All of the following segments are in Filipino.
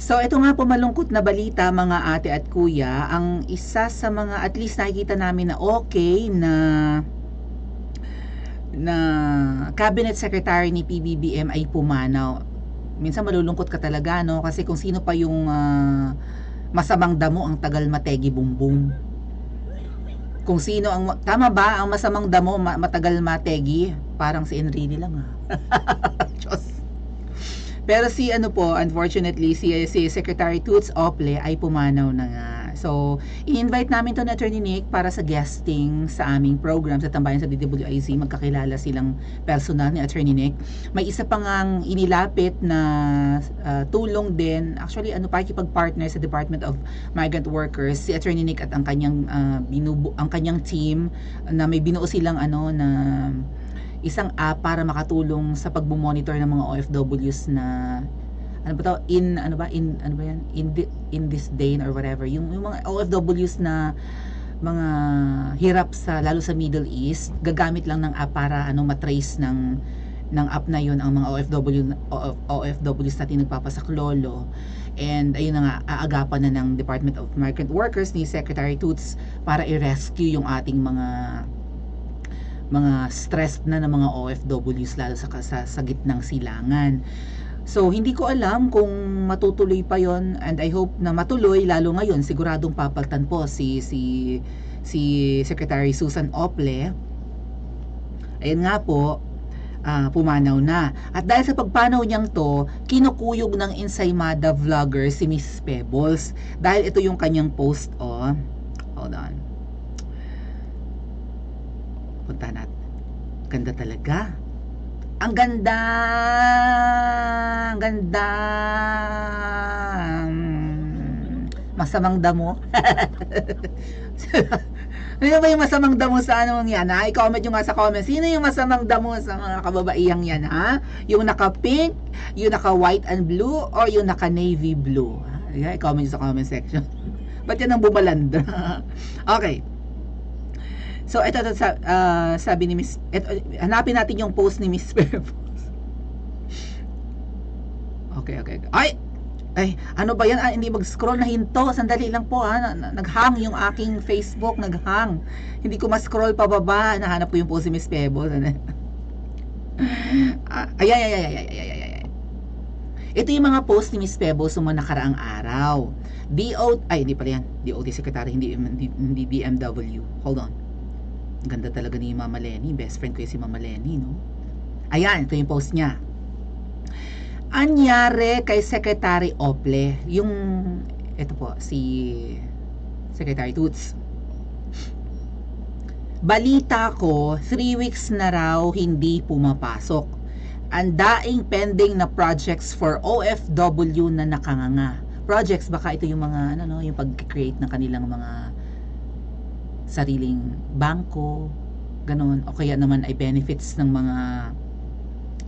So ito nga po malungkot na balita mga ate at kuya, ang isa sa mga at least nakikita namin na okay na cabinet secretary ni PBBM ay pumanaw. Minsan malulungkot ka talaga, no, kasi kung sino pa yung masamang damo ang tagal mategi bumbong. Kung sino ang tama ba ang masamang damo matagal mategi, parang si Enrile lang Diyos. Pero si ano po, unfortunately, si Secretary Toots Ople ay pumanaw na nga. So, i-invite namin to na Attorney Nick para sa guesting sa aming program sa Tambayan sa DWIZ. Magkakilala silang personal ni Attorney Nick. May isa pang ang inilapit na tulong din. Actually, pakikipag-partner sa Department of Migrant Workers, si Attorney Nick at ang kanyang ang kanyang team na may binuo silang na isang app para makatulong sa pagmo-monitor ng mga OFWs na in this day or whatever, yung mga OFWs na mga hirap lalo sa Middle East, gagamit lang ng app para matrace ng app na yun ang mga OFWs natin nagpapasaklolo. And ayun na nga, aagapan na ng Department of Migrant Workers ni Secretary Toots para i-rescue yung ating mga stressed na ng mga OFWs lalo sa gitnang silangan. So hindi ko alam kung matutuloy pa yon, and I hope na matuloy, lalo ngayon siguradong papaltan po si Secretary Susan Ople. Ayun nga po, pumanaw na. At dahil sa pagpanaw niyang to, kinukuyog ng Ensaymada vlogger si Miss Pebbles. Dahil ito yung kanyang post, hold on. Punta natin. Ganda talaga. Ang ganda! Ang ganda! Masamang damo. Ano ba yung masamang damo sa yan, ha? I-comment nyo nga sa comments. Sino yung masamang damo sa mga kababaihang yan, ha? Yung naka-pink, yung naka-white and blue, or yung naka-navy blue? I-comment nyo sa comment section. Ba't yan ang bumalandra? Okay. So ito sabi ni Miss, hanapin natin yung post ni Miss Pebbles. Okay. Ay, ano ba yan? Hindi mag-scroll na hinto. Sandali lang po, naghang yung aking Facebook, naghang. Hindi ko ma-scroll pababa. Nahanap ko yung post ni Miss Pebbles. Ay. Ito yung mga post ni Miss Pebbles sa mga nakaraang araw. Hindi pala yan. DOT Secretary, hindi DMW. Hold on. Ganda talaga ni Mama Lenny. Best friend ko yung si Mama Lenny, no? Ayan, ito yung post niya. Anyari kay Secretary Ople. Ito po, si Secretary Toots. Balita ko, 3 weeks na raw hindi pumapasok. Ang daing pending na projects for OFW na nakanganga. Projects, baka ito yung mga, yung pag-create ng kanilang mga sariling bangko, ganon, o kaya naman ay benefits ng mga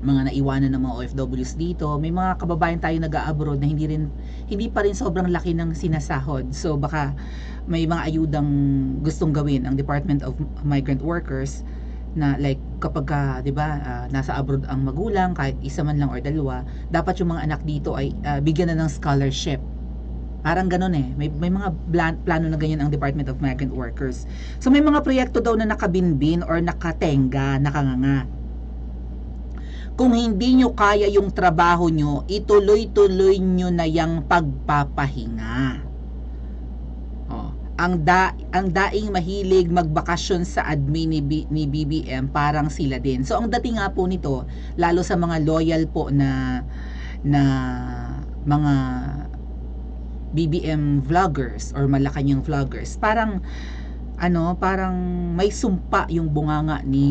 naiwanan ng mga OFWs dito. May mga kababayan tayo nag-a-abroad na hindi pa rin sobrang laki ng sinasahod. So baka may mga ayudang gustong gawin ang Department of Migrant Workers na like kapag nasa abroad ang magulang, kahit isa man lang or dalawa, dapat yung mga anak dito ay bigyan na ng scholarship. Parang ganun may mga plano na ganyan ang Department of Migrant Workers. So may mga proyekto daw na nakabinbin or nakatenga, nakanganga. Kung hindi nyo kaya yung trabaho nyo, ituloy-tuloy nyo na yung pagpapahinga. Ang daing mahilig magbakasyon sa admin ni BBM, parang sila din. So ang dating nga po nito, lalo sa mga loyal po na mga BBM vloggers or Malacanang vloggers, parang may sumpa yung bunganga ni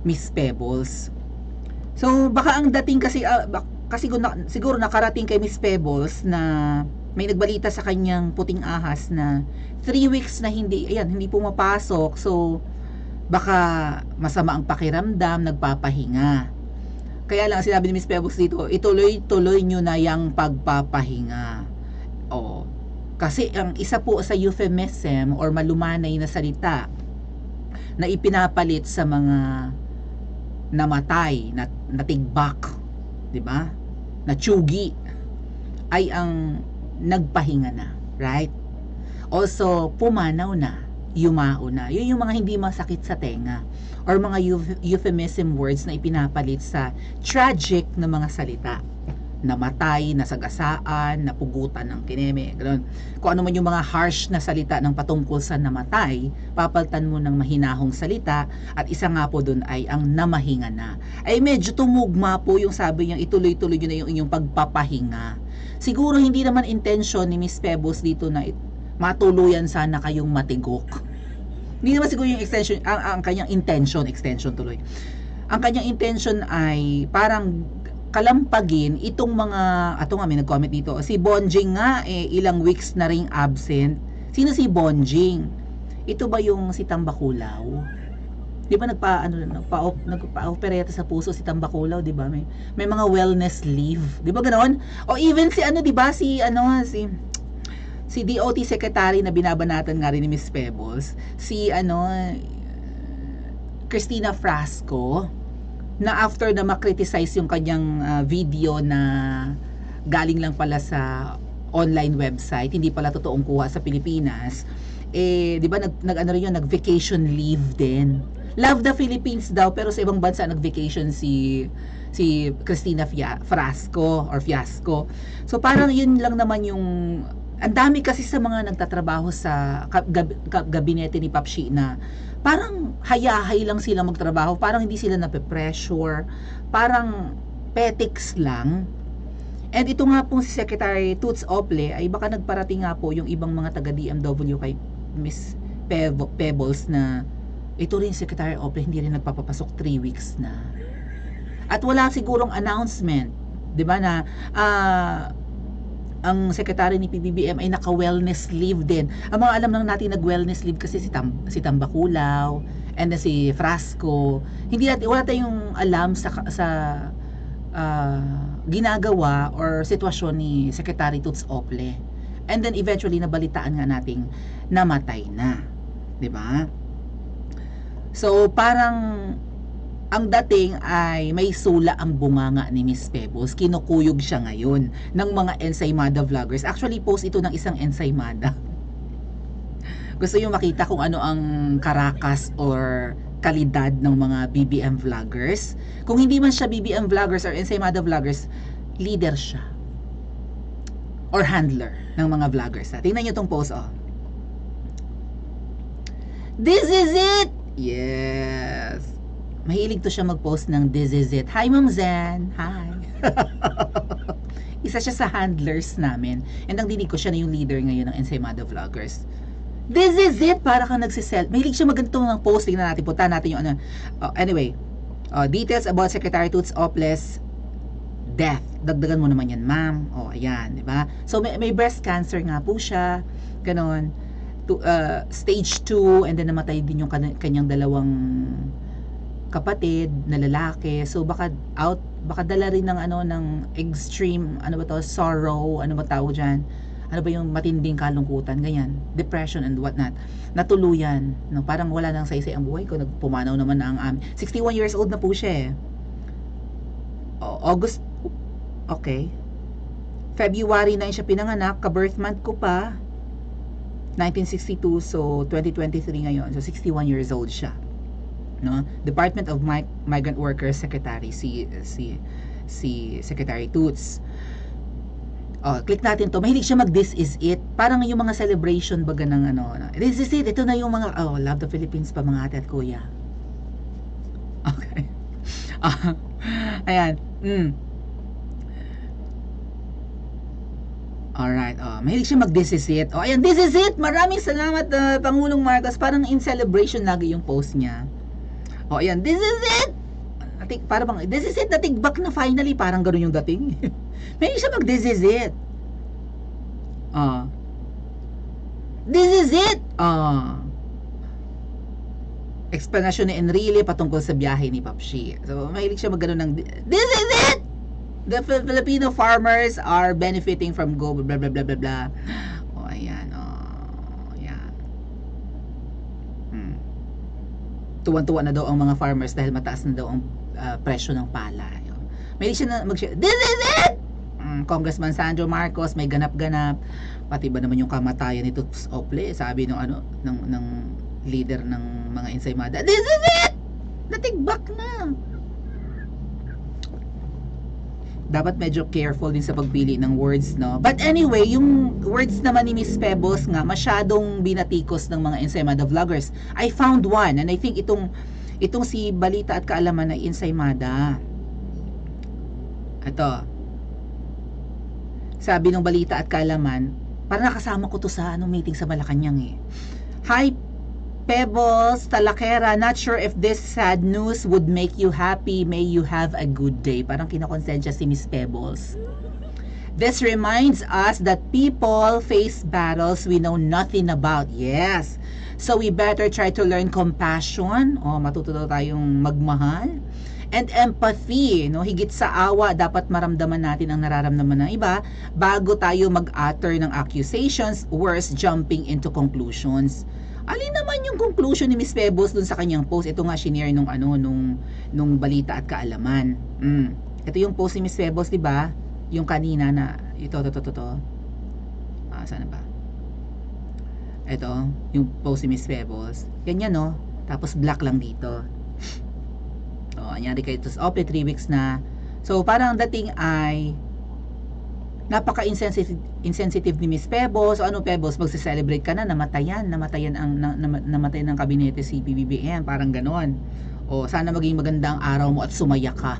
Miss Pebbles. So baka ang dating kasi siguro nakarating kay Miss Pebbles na may nagbalita sa kanyang puting ahas na 3 weeks na hindi pumapasok. So baka masama ang pakiramdam, nagpapahinga. Kaya lang sinabi ni Miss Pebbles dito, ituloy-tuloy nyo na yung pagpapahinga. Kasi ang isa po sa euphemism or malumanay na salita na ipinapalit sa mga namatay, na tigbak, di ba? Na tsugi. ay ang nagpahinga na, right? Also, pumanaw na, yumao na. Yun yung mga hindi masakit sa tenga or mga euphemism words na ipinapalit sa tragic na mga salita. Namatay, nasagasaan, napugutan ng kineme, gano'n. Kung ano man yung mga harsh na salita ng patungkol sa namatay, papaltan mo ng mahinahong salita, at isa nga po dun ay ang namahinga na. Ay medyo tumugma po yung sabi niyang ituloy-tuloy nyo na yung inyong pagpapahinga. Siguro hindi naman intention ni Miss Pebbles dito na matuluyan sana kayong matigok. Hindi naman siguro yung extension, ang kanyang extension tuloy. Ang kanyang intention ay parang kalampagin itong mga, ato nga may nag-comment dito, si Bonjing nga ilang weeks na ring absent. Sino si Bonjing? Ito ba yung si Tambakulaw? Di ba nagpa-operate sa puso si Tambakulaw, di ba? May mga wellness leave, di ba ganoon? O even si di ba si DOT Secretary na binabanatan nga rin ni Miss Pebbles, si Christina Frasco, na after na makriticize yung kanyang video na galing lang pala sa online website, hindi pala totoong kuha sa Pilipinas, di ba nag-vacation leave din. Love the Philippines daw, pero sa ibang bansa nag-vacation si Christina Frasco or Fiasco. So parang yun lang naman yung, ang dami kasi sa mga nagtatrabaho sa gabinete ni Papshi na parang hayahay lang sila magtrabaho, parang hindi sila nape-pressure, parang petics lang. And ito nga pong si Secretary Toots Ople ay baka nagparating nga po yung ibang mga taga DMW kay Miss Pebbles na ito rin Secretary Ople hindi rin nagpapapasok 3 weeks na. At wala sigurong announcement, 'di ba, na ang secretary ni PBBM ay naka-wellness leave din. Ang mga alam lang natin nag-wellness leave kasi si Tambakulaw and then si Frasco. Wala tayong alam sa ginagawa or sitwasyon ni Secretary Toots Ople. And then eventually nabalitaan nga nating namatay na, 'di ba? So parang ang dating ay may sula ang bunganga ni Miss Pebbles. Kinukuyog siya ngayon ng mga Ensaymada vloggers. Actually, post ito ng isang Ensaymada. Gusto yung makita kung ano ang karakas or kalidad ng mga BBM vloggers. Kung hindi man siya BBM vloggers or Ensaymada vloggers, leader siya. Or handler ng mga vloggers. Tingnan nyo tong post, oh. This is it! Yes! Mahilig to siya mag-post ng this is it. Hi, Ma'am Zen. Hi. Isa siya sa handlers namin. And ang dinig ko siya na yung leader ngayon ng Ensaymada Vloggers. This is it. Para kang nagsisell. Mahilig siya magganito ng posting na natin. Punta natin yung anyway. Details about Secretary Toots Ople's death. Dagdagan mo naman yan, ma'am. Ayan. Diba? So, may breast cancer nga po siya. Ganon. Stage 2. And then namatay din yung kanyang dalawang kapatid na lalaki. So baka dala rin ng ng extreme sorrow, ano ba tawag diyan? Ano ba yung matinding kalungkutan, ganyan, depression and what not. Natuluyan, no, parang wala nang saysay ang buhay ko, nagpumanaw naman ang 61 years old na po siya. August, okay. February 9 siya pinanganak, ka-birth month ko pa 1962, so 2023 ngayon. So 61 years old siya. No, Department of Migrant Workers Secretary si Secretary Toots. Click natin to. Mahilig siya mag this is it. Parang yung mga celebration baga ng this is it. Ito na yung mga love the Philippines pa mga ate at kuya. Okay. Ayan. Alright, mahilig siya mag this is it. Ayan, this is it. Maraming salamat Pangulong Marcos. Parang in celebration lagi yung post niya. Ayan, this is it! This is it, natigbak na finally, parang gano'n yung dating. May siya mag, this is it. This is it! Explanation ni Enrile patungkol sa biyahe ni Papshi. So, mahilig siya mag gano'n ng, this is it! The Filipino farmers are benefiting from go, blah, blah, blah, blah, blah. Ayan, ayan. Tuwan-tuwa na daw ang mga farmers dahil mataas na daw ang presyo ng palay. May siya na this is it! Congressman Sandro Marcos, may ganap-ganap. Pati ba naman yung kamatayan ni Toots Ople, sabi ng ano ng leader ng mga Ensaymada. This is it! Natigbak na. Dapat medyo careful din sa pagpili ng words, no? But anyway, yung words naman ni Miss Pebbles nga, masyadong binatikos ng mga Ensaymada vloggers. I found one, and I think itong si Balita at Kaalaman na Ensaymada. Ito. Sabi ng Balita at Kaalaman, parang nakasama ko to sa meeting sa Malacanang eh. Hi, Pebbles, Talakera, not sure if this sad news would make you happy. May you have a good day. Parang kinakonsensya si Miss Pebbles. This reminds us that people face battles we know nothing about. Yes. So we better try to learn compassion. Matututo tayong magmahal. And empathy, no? Higit sa awa, dapat maramdaman natin ang nararamdaman ng iba bago tayo mag-utter ng accusations, worse, jumping into conclusions. Alin naman yung conclusion ni Miss Pebbles dun sa kanyang post? Ito nga shinare nung Balita at Kaalaman. Ito yung post ni Miss Pebbles, di ba? Yung kanina na ito. Sana ba? Ito, yung post ni Miss Pebbles. Ganyan, no? Tapos black lang dito. Anyari kayo ito. 3 weeks na. So, parang dating ay napaka-insensitive ni Miss Pebbles. Ano Pebbles, magse-celebrate ka na, namatayan ng kabinete si PBBM, parang ganon. Sana maging maganda ang araw mo at sumaya ka.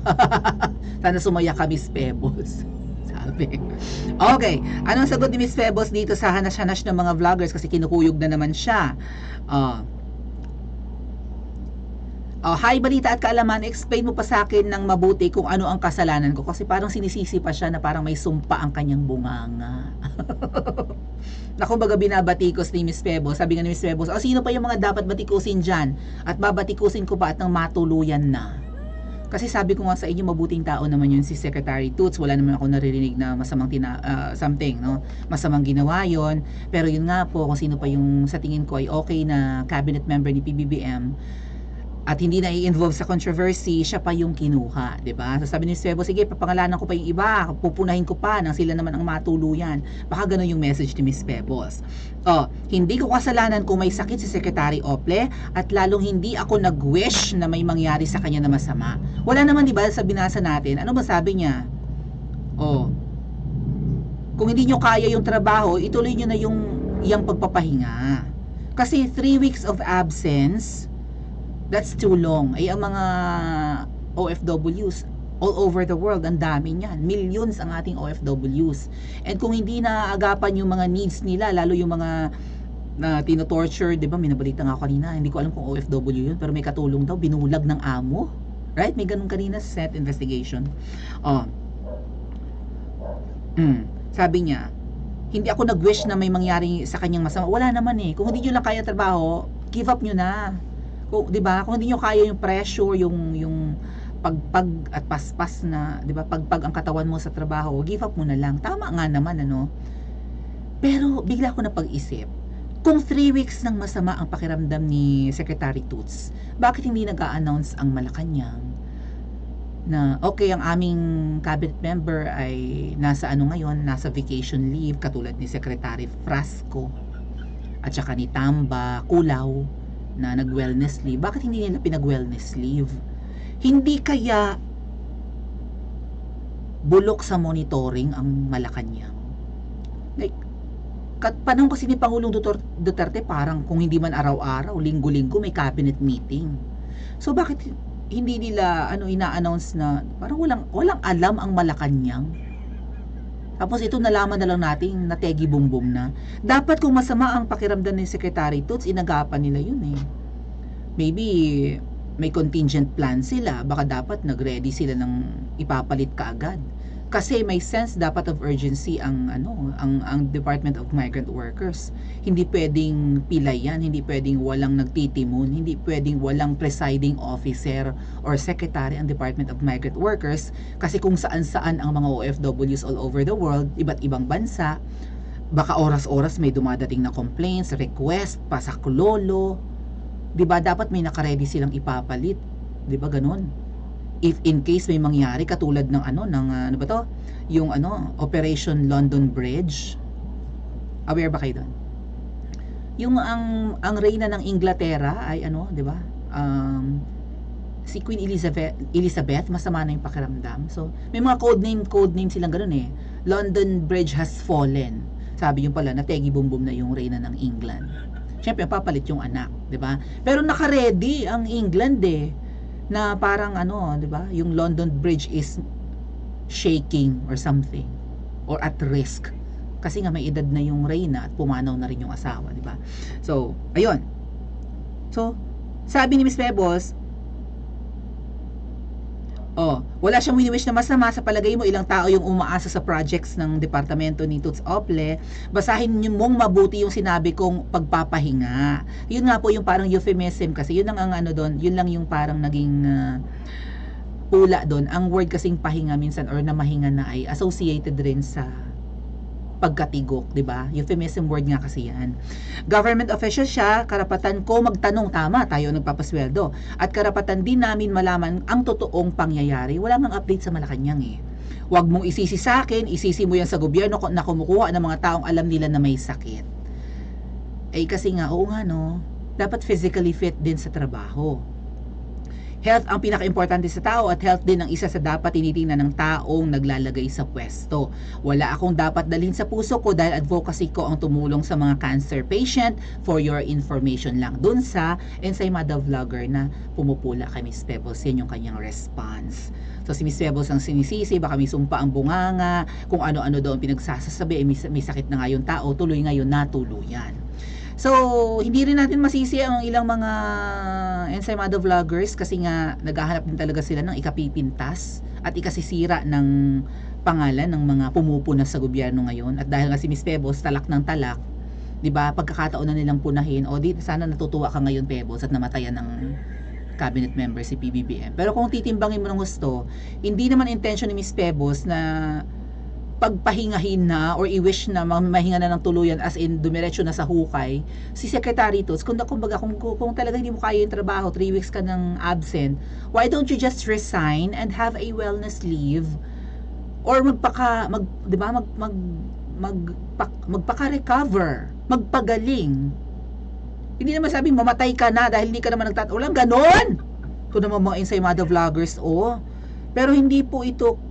Sana sumaya ka, Miss Pebbles. Sabi. Okay, anong sagot ni Miss Pebbles dito sa hanas-hanas ng mga vloggers kasi kinukuyog na naman siya. Hi Balita at Kaalaman, explain mo pa sa akin ng mabuti kung ano ang kasalanan ko kasi parang sinisisi pa siya na parang may sumpa ang kanyang bunganga. Na kumbaga binabatikos ni Miss Pebbles. Sabi nga ni Miss Pebbles, sino pa yung mga dapat batikusin dyan? At babatikusin ko pa at nang matuluyan na. Kasi sabi ko nga sa inyo, mabuting tao naman yun si Secretary Toots. Wala naman ako naririnig na masamang something, no? Masamang ginawa yon. Pero yun nga po, kung sino pa yung sa tingin ko ay okay na cabinet member ni PBBM at hindi na i-involve sa controversy, siya pa yung kinuha, 'di ba? So sabi ni Sebo, sige, papangalanan ko pa yung iba, pupunahin ko pa nang sila naman ang matuluyan. Baka ganun yung message ni Miss Pebbles. Hindi ko kasalanan kung may sakit si Secretary Ople at lalong hindi ako nag-wish na may mangyari sa kanya na masama. Wala naman, 'di ba, sa binasa natin. Ano ba sabi niya? Kung hindi nyo kaya yung trabaho, ituloy nyo na yung pagpapahinga. Kasi 3 weeks of absence, that's too long. Ang mga OFWs all over the world, ang dami niyan. Millions ang ating OFWs. And kung hindi na agapan yung mga needs nila, lalo yung mga na tino-torture, 'di ba? May nabalita nga kanina, hindi ko alam kung OFW yun, pero may katulong daw, binulag ng amo. Right? May ganun kanina sa Senate investigation. Sabi niya, hindi ako nag-wish na may mangyari sa kanyang masama. Wala naman eh. Kung hindi nyo lang kaya trabaho, give up nyo na. Kung, 'di ba? Kung hindi niyo kaya yung pressure, yung pagpag at paspas na, 'di ba? Pagpag ang katawan mo sa trabaho, give up mo na lang. Tama nga naman, ano? Pero bigla ko napag-isip, kung 3 weeks nang masama ang pakiramdam ni Secretary Toots, bakit hindi nag-a-announce ang Malacanang na okay, ang aming cabinet member ay nasa nasa vacation leave, katulad ni Secretary Frasco at saka ni Tamba Kulaw na nag-wellness leave. Bakit hindi nila pinag-wellness leave? Hindi kaya bulok sa monitoring ang Malacanang? Like, panahon kasi ni Pangulong Duterte, parang kung hindi man araw-araw, linggo-linggo may cabinet meeting. So bakit hindi nila ina-announce na parang walang alam ang Malacanang? Tapos ito nalaman na lang natin na tegi bumbum na. Dapat kung masama ang pakiramdam ni Secretary Toots, inagapan nila yun eh. Maybe may contingent plan sila. Baka dapat nag-ready sila ng ipapalit kaagad. Kasi may sense dapat of urgency ang Department of Migrant Workers. Hindi pwedeng pilay yan, hindi pwedeng walang nagtitimon, hindi pwedeng walang presiding officer or secretary ang Department of Migrant Workers, kasi kung saan-saan ang mga OFWs all over the world, iba't ibang bansa, baka oras-oras may dumadating na complaints, request, pasaklolo, 'di ba? Dapat may naka-ready silang ipapalit, 'di ba, ganun? if in case may mangyari katulad ng ano ba to? Yung Operation London Bridge. Aware ba kayo doon? Yung ang reyna ng Inglaterra ay 'di ba? Si Queen Elizabeth, masama na yung pakiramdam. So, may mga code name silang ganoon eh. London Bridge has fallen. Sabi yung pala, nategi bumbum na yung reyna ng England. Siyempre, papalit yung anak, 'di ba? Pero naka-ready ang England na parang 'di ba? Yung London Bridge is shaking or something or at risk. Kasi nga may edad na yung reyna at pumanaw na rin yung asawa, 'di ba? So, ayun. So, sabi ni Miss Pebbles, wala siyang wini-wish na masama. Sa palagay mo, ilang tao yung umaasa sa projects ng departamento ni Toots Ople? Basahin niyo mong mabuti yung sinabi kong pagpapahinga. Yun nga po yung parang euphemism kasi. Yun ang doon. Yun lang yung parang naging pula doon. Ang word kasing pahinga minsan or na mahinga na ay associated rin sa pagkatigok, 'di ba? Euphemism word nga kasi 'yan. Government official siya, karapatan ko magtanong, tama, tayo nagpapasweldo. At karapatan din namin malaman ang totoong pangyayari. Wala nang update sa Malacanang eh. Huwag mong isisi sa akin, isisi mo 'yan sa gobyerno na kumukuha ng mga taong alam nila na may sakit. Kasi nga, oo nga dapat physically fit din sa trabaho. Health ang pinaka-importante sa tao at health din ang isa sa dapat tinitingnan ng taong naglalagay sa pwesto. Wala akong dapat dalhin sa puso ko dahil advocacy ko ang tumulong sa mga cancer patient, for your information lang. Dun sa Ensaymada Vlogger na pumupula kay Miss Pebbles, yan yung kanyang response. So si Miss Pebbles ang sinisisi, baka may sumpa ang bunganga, kung ano-ano daw ang pinagsasasabi, may sakit na nga yung tao, tuloy ngayon natuluyan. So, hindi rin natin masisi ang ilang mga Ensaymada Vloggers kasi nga naghahanap din talaga sila ng ikapipintas at ikasisira ng pangalan ng mga pumupuna sa gobyerno ngayon. At dahil nga si Miss Pebbles talak ng talak, 'di ba? Pagkakataon na nilang punahin, sana natutuwa ka ngayon Pebbles at namatayan ng cabinet member si PBBM. Pero kung titimbangin mo ng gusto, hindi naman intention ni Miss Pebbles na pagpahingahin na or i-wish na mahinga na ng tuluyan as in dumiretso na sa hukay si Secretary Toots. Kung talaga hindi mo kaya yung trabaho, 3 weeks ka ng absent, why don't you just resign and have a wellness leave or magpaka-recover, magpagaling. Hindi naman sabing mamatay ka na dahil hindi ka naman walang ganon. Kung naman mga Ensaymada Vloggers pero hindi po ito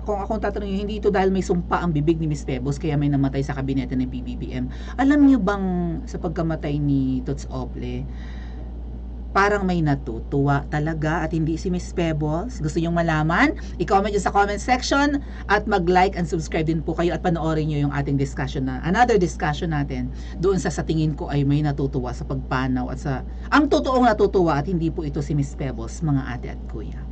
kung akong tatanungin, hindi ito dahil may sumpa ang bibig ni Miss Pebbles kaya may namatay sa kabinete ng PBBM. Alam niyo bang sa pagkamatay ni Toots Ople, parang may natutuwa talaga at hindi si Miss Pebbles? Gusto niyong malaman? I-comment nyo sa comment section at mag-like and subscribe din po kayo at panoorin nyo yung ating another discussion natin doon sa tingin ko ay may natutuwa sa pagpanaw at sa ang totoong natutuwa at hindi po ito si Miss Pebbles, mga ate at kuya.